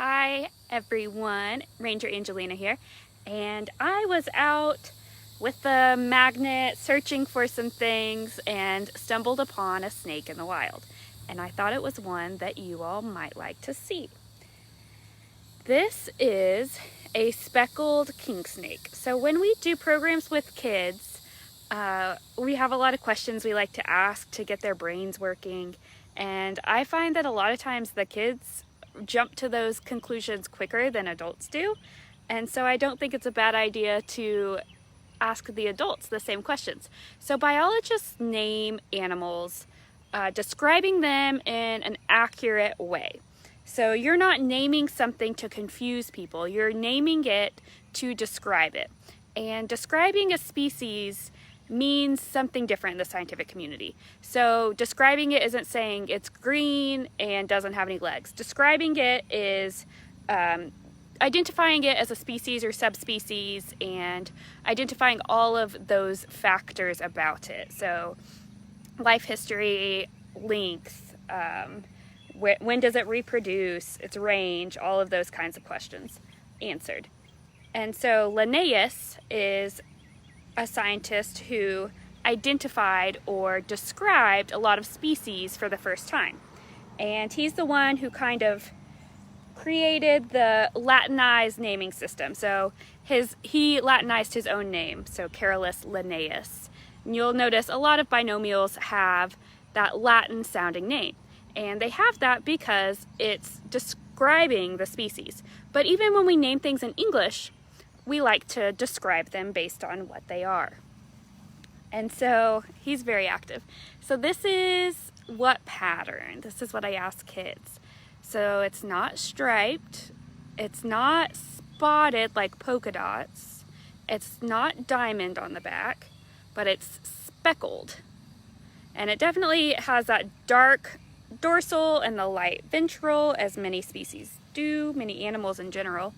Hi everyone, Ranger Angelina here, and I was out with the magnet searching for some things and stumbled upon a snake in the wild, and I thought it was one that you all might like to see. This is a speckled king snake. So when we do programs with kids, we have a lot of questions we like to ask to get their brains working, and I find that a lot of times the kids jump to those conclusions quicker than adults do, and so I don't think it's a bad idea to ask the adults the same questions. So biologists name animals, describing them in an accurate way. So you're not naming something to confuse people, you're naming it to describe it. And describing a species means something different in the scientific community. So describing it isn't saying it's green and doesn't have any legs. Describing it is identifying it as a species or subspecies and identifying all of those factors about it. So life history, length, when does it reproduce, its range, all of those kinds of questions answered. And so Linnaeus is a scientist who identified or described a lot of species for the first time. And he's the one who kind of created the Latinized naming system. So he Latinized his own name, so Carolus Linnaeus. And you'll notice a lot of binomials have that Latin sounding name. And they have that because it's describing the species. But even when we name things in English, we like to describe them based on what they are. And so he's very active. So this is what pattern? This is what I ask kids. So it's not striped, it's not spotted like polka dots, it's not diamond on the back, but it's speckled. And it definitely has that dark dorsal and the light ventral, as many species do, many animals in general.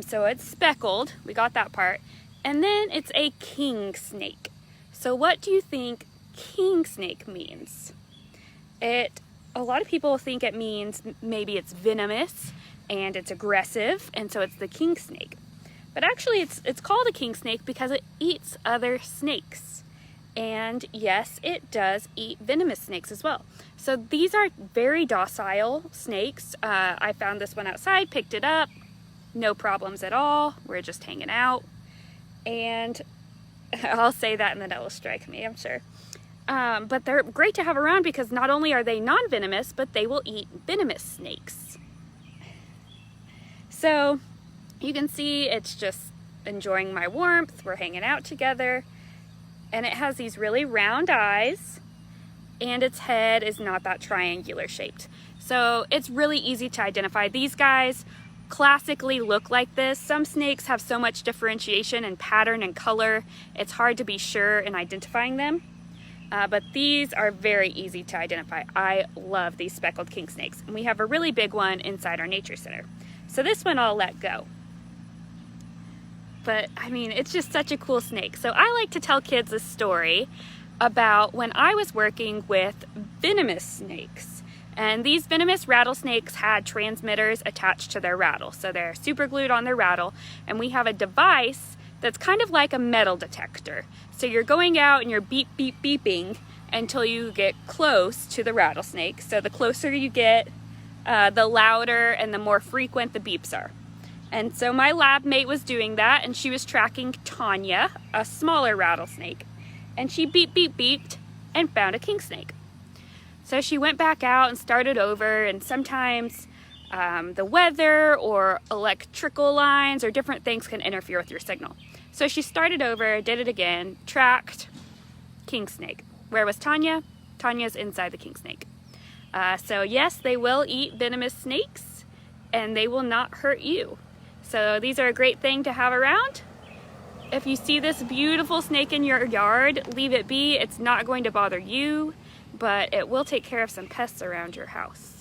So it's speckled, we got that part. And then it's a king snake. So what do you think king snake means? A lot of people think it means maybe it's venomous and it's aggressive, and so it's the king snake. But actually it's called a king snake because it eats other snakes. And yes, it does eat venomous snakes as well. So these are very docile snakes. I found this one outside, picked it up. No problems at all. We're just hanging out. And I'll say that and then it will strike me, I'm sure. But they're great to have around because not only are they non-venomous, but they will eat venomous snakes. So you can see it's just enjoying my warmth. We're hanging out together. And it has these really round eyes, and its head is not that triangular shaped. So it's really easy to identify. These guys classically look like this. Some snakes have so much differentiation in pattern and color, it's hard to be sure in identifying them. But these are very easy to identify. I love these speckled king snakes. And we have a really big one inside our nature center. So this one I'll let go. But I mean, it's just such a cool snake. So I like to tell kids a story about when I was working with venomous snakes. And these venomous rattlesnakes had transmitters attached to their rattle. So they're super glued on their rattle. And we have a device that's kind of like a metal detector. So you're going out and you're beep, beep, beeping until you get close to the rattlesnake. So the closer you get, the louder and the more frequent the beeps are. And so my lab mate was doing that, and she was tracking Tanya, a smaller rattlesnake. And she beep, beep, beeped and found a king snake. So she went back out and started over, and sometimes the weather or electrical lines or different things can interfere with your signal. So she started over, did it again, tracked king snake. Where was Tanya? Tanya's inside the king snake. So yes, they will eat venomous snakes, and they will not hurt you. So these are a great thing to have around. If you see this beautiful snake in your yard, leave it be. It's not going to bother you, but it will take care of some pests around your house.